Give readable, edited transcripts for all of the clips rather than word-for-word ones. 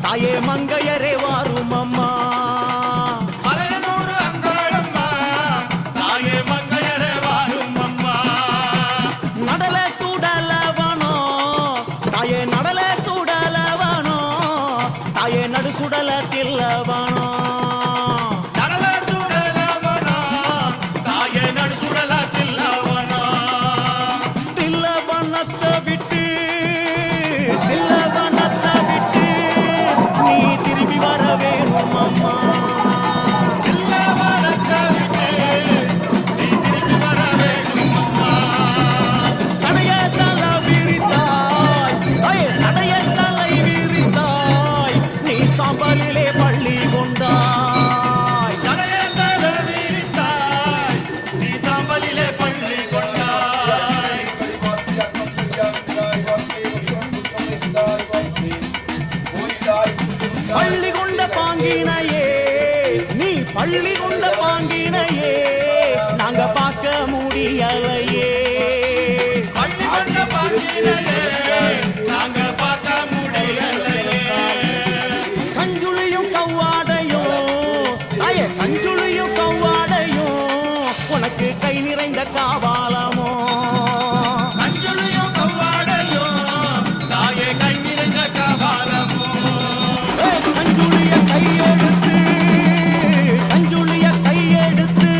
தாயே மங்கையரே வாரும் அம்மா நடு சுடல தில்லவனோ நடல சுடலவனோ தாயே நடு சுடல தில்லவனோ தில்லவனத்தை விட்டு நீ திரும்பி வர வேணும் அம்மா தில்லவனத்தை விட்டு நீ திரும்பி வர வேணும் அம்மா சடைய தலை விரித்தாய் சடைய தலை விரித்தாய் சாம்பலிலே பள்ளி கொண்டாய் சடையந்தல விரித்தாய் நீ சாம்பலிலே பள்ளி கொண்டாய் பள்ளி கொண்ட பாங்கினையே நீ பள்ளி கொண்ட பாங்கினையே நாங்க பார்க்க முடியலையே பள்ளி கொண்ட பாங்கினையே நாங்க பார்க்க முடியலையே கஞ்சுளியும் கவ்வாடையும் உனக்கு கை நிறைந்த காவாலமோ கஞ்சுளியும் கவ்வாடையும் தாயே கை நிறைந்த காவாலமோ கஞ்சுளிய கையெடுத்து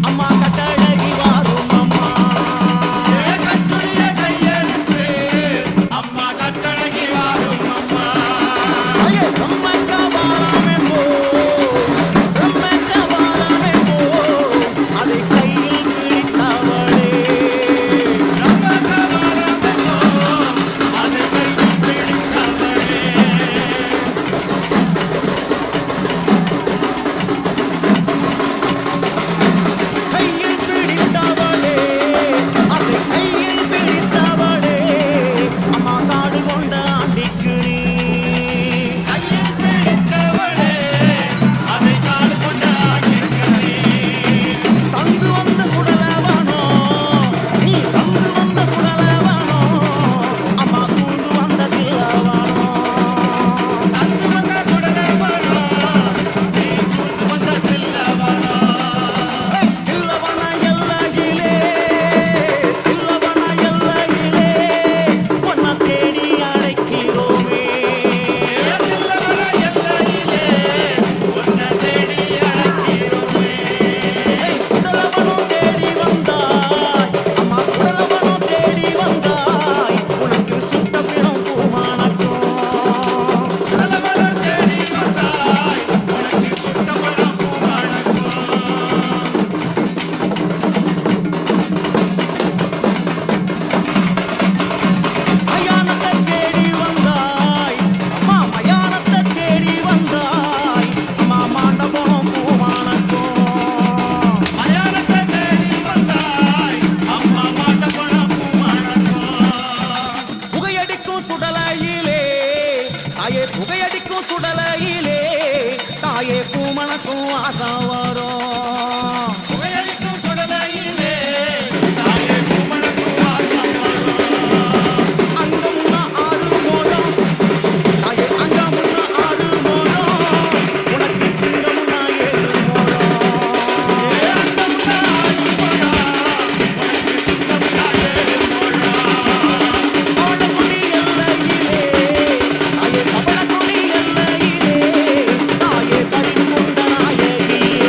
அம்மா கட்டழகி வாரும் அம்மா கஞ்சுளிய கையெடுத்து அம்மா கட்டழகி வாரும் அம்மா புகையடிக்கும் சுடலையிலே தாயே பூமணக்கும் ஆசை வரும் புகையடிக்கும் சுடலையிலே தாயே பூமணக்கும் ஆசை வரும் அங்க முன்ன ஆடு மோடம் தாயே அங்க முன்ன ஆடு மோடம் உனக்கு சிங்கமுன்னா ஏழு மோடம் அங்க முன்ன ஆடு மோடம் உனக்கு சிங்கமுன்னா ஏழு மோடம் அவளக்குடி எல்லையிலே தாயே அவளக்குடி எல்லையிலே தாயே பறிவு கொண்ட நாயகியே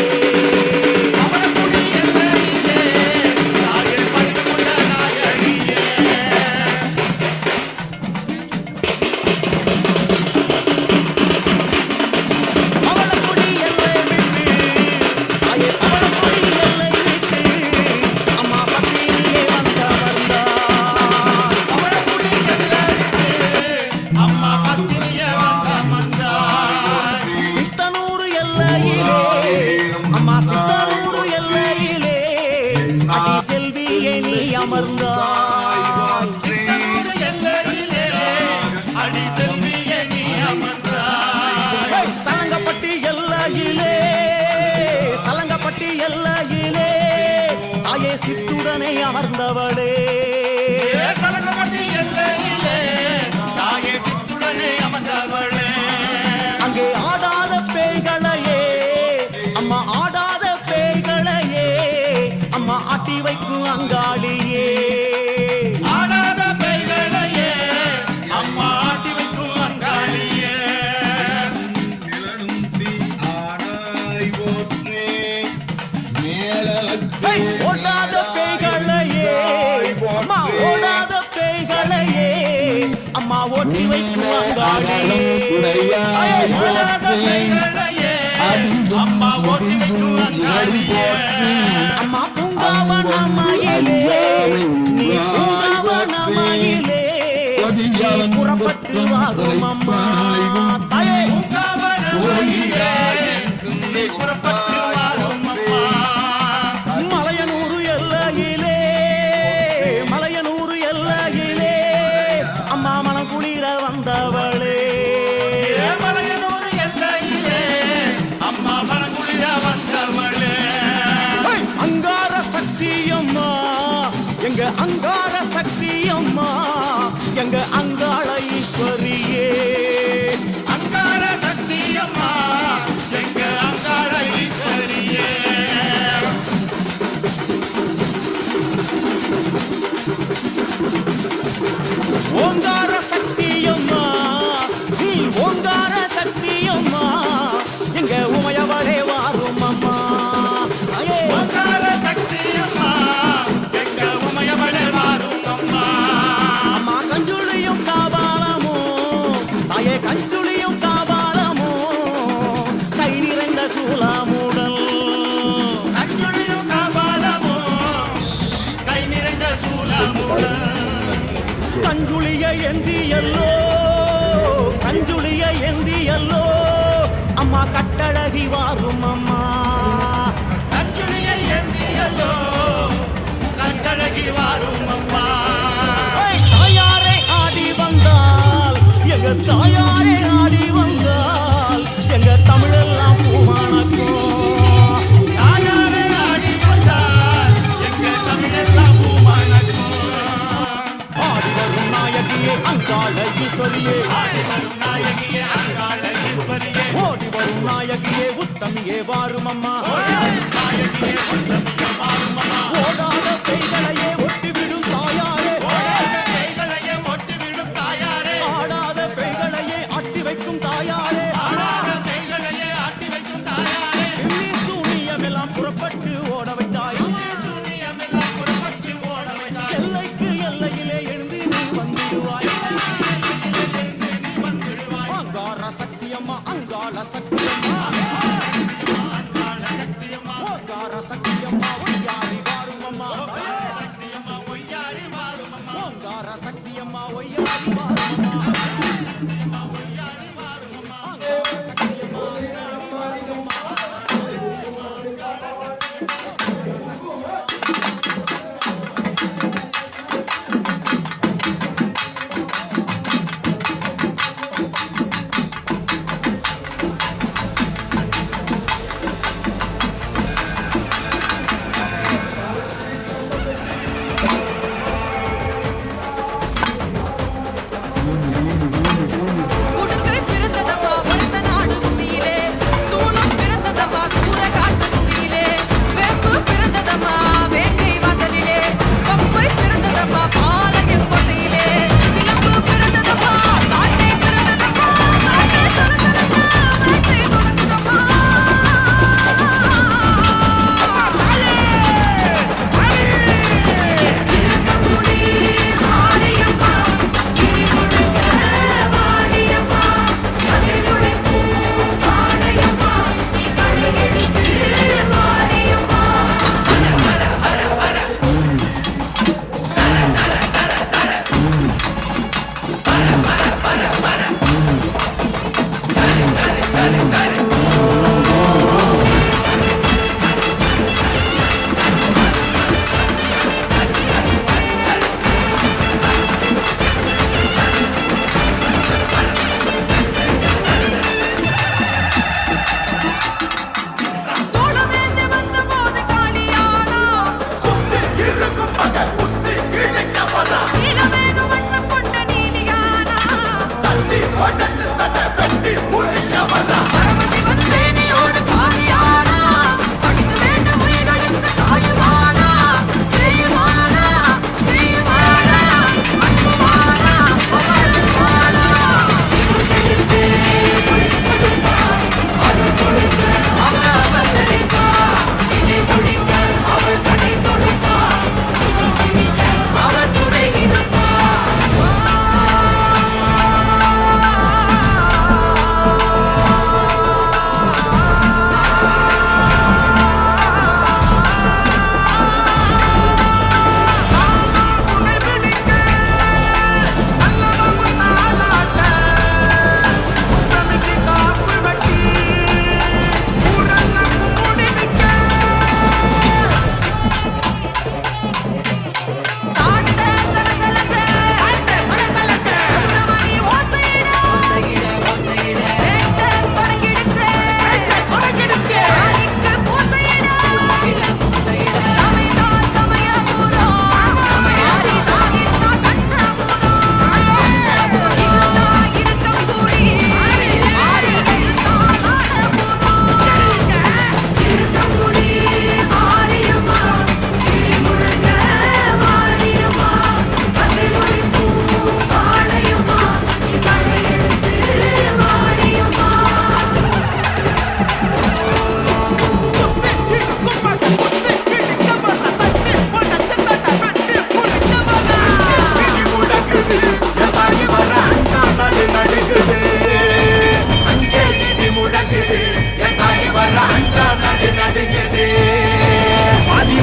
அவளக்குடி எல்லையிலே தாயே பறிவு கொண்ட நாயகியே அவளக்குடி எல்லை விட்டு தாயே அவளக்குடி எல்லை விட்டு அம்மா பத்தினியே வந்தவர்தான் அவளக்குடி எல்லை விட்டு அம்மா பத்தினியே வந்தவர்தான் சித்தனூர் எல்லையிலே அம்மா சித்தனூர் எல்லையிலே அடி செல்வியே நீ அமர்ந்தாய் சித்தனூர் எல்லையிலே அடி செல்வியே நீ அமர்ந்தாய் சலங்கப்பட்டி எல்லையிலே தாயே சித்துடனே அமர்ந்தவளே சலங்கப்பட்டி எல்லையிலே தாயே சித்துடனே அமர்ந்தவளே அங்காளியே. ஆடாத பேய்களையே அம்மா ஆட்டி வைக்கும் அங்காளியே. ஓடாத பேய்களையே அம்மா, ஓடாத பேய்களையே அம்மா ஓட்டி வைக்கும் அங்காளியே. ஆடாத பேய்களையே அம்மா ஓட்டி வைக்கும் அங்காளியே. அம்மா பூங்காவனமயிலே, நீ பூங்காவனமயிலே, நீ புறப்பட்டு வாரும் அம்மா தாயே. பூங்காவனமயிலே, நீ புறப்பட்டு வாரும் அம்மா. மலையனூர் எல்லையிலே, மலையனூர் எல்லையிலே அம்மா மனம் குளிர வந்தவளே. மலையனூர் எல்லையிலே அம்மா மனக்குளிர வந்தவளே. அங்கார சக்தியம்மா, எங்க அங்கார சக்தியம்மா, எங்க அங்காள ஈஸ்வரியே. அங்கார சக்தியம்மா, எங்க அங்காள ஈஸ்வரியே. ஓங்கார சக்தியம்மா, நீ ஓங்கார சக்தியம்மா, எங்க உமையவளே வாரும் அம்மா தாயே. அங்கார சக்தியம்மா, எங்க உமையவளே வாரும் அம்மா. அம்மா கஞ்சுளியும் காபாலமோ தாயே, கஞ்சுளியும் காபாலமோ, கை நிறைந்த சூலாமுடல். கஞ்சுளியும் காபாலமோ, கை நிறைந்த சூலமுடன். கஞ்சுளிய எந்தியல்லோ, கஞ்சுளிய எந்தியல்லோ அம்மா கட்டழகி வாரும் அம்மா. கஞ்சுளியை ஏந்தியல்லோ, கட்டழகி வாரும் அம்மா. தாயாரே ஆடி வந்தால், எங்க தாயாரே ஆடி வந்தால், எங்க தமிழெல்லாம் பூமானக்கும். தாயாரே ஆடி வந்தால், எங்க தமிழெல்லாம் பூமணக்கும். ஆடி வரும் நாயகியே அங்காள ஈஸ்வரியே, ஆடி வரும் நாயகியே அங்காள ஈஸ்வரியே. ஓடி வரும் நாயகியே உத்தமியே வாரும் அம்மா. நாயகியே உத்தமியே வாரும் அம்மா. ஓடாத பெய்களையே ஒட்டிவிடும் தாயாரே, கைகளையே ஒட்டிவிடும் தாயாரே. ஆடாத பெய்களையே ஆட்டி வைக்கும் தாயாரே. ஆடாத கைகளையே ஆட்டி வைக்கும் தாயாரே. எண்ணி சூனியமெல்லாம் புறப்பட்டு ஓட வைத்தாய். சூனியமெல்லாம் புறப்பட்டு ஓட வைத்தாய். எல்லைக்கு எல்லையிலே எழுந்து நீ வந்திடுவாய். அங்கார சக்தியம்மா, அங்காள சக்தியம்மா, அங்காள சக்தியம்மா, ஓங்கார சக்தியம்மா, ஒய்யாரி வாரும் அம்மா. சக்தியம்மா ஒய்யாரி வாரும் அம்மா. ஓங்கார சக்தியம்மா, ஒய்யாரி வாரும் அம்மா. ஒய்யாரி வாரும் அம்மா. அங்கார சக்தியம்மா, ஒய்யாரி வாரும் அம்மா. உடுக்கை பிறந்ததம்மா வளர்த்த நாடு பூமியிலே, சூலம் பிறந்ததம்மா சூரகாட்டு பூமியிலே, வேம்பு பிறந்ததம்மா வேங்கை வாசலிலே, பம்பை பிறந்ததம்மா பாளையம் கோட்டையிலே, சிலம்பு பிறந்ததம்மா சாட்டை பிறந்ததம்மா, சாட்டை தொலைந்ததம்மா வேட்டை தொலைந்ததம்மா. திருக்கமுடி மாரியம்மா, இடி முழங்க வாடியம்மா, கதிர் முழங்கும் வாழையம்மா, நீ கழுகெடுத்து வாடியம்மா. சோழவேந்தன் வந்தபோது காளியானா, நீலமேக வண்ணம் கொண்ட நீலியானா, பரம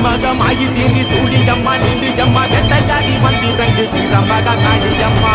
மகமாயி தீரி சூடியம்மா நின்று ஜம்மா வெட்ட ஜாதி வந்திரங்கு திறமக காளியம்மா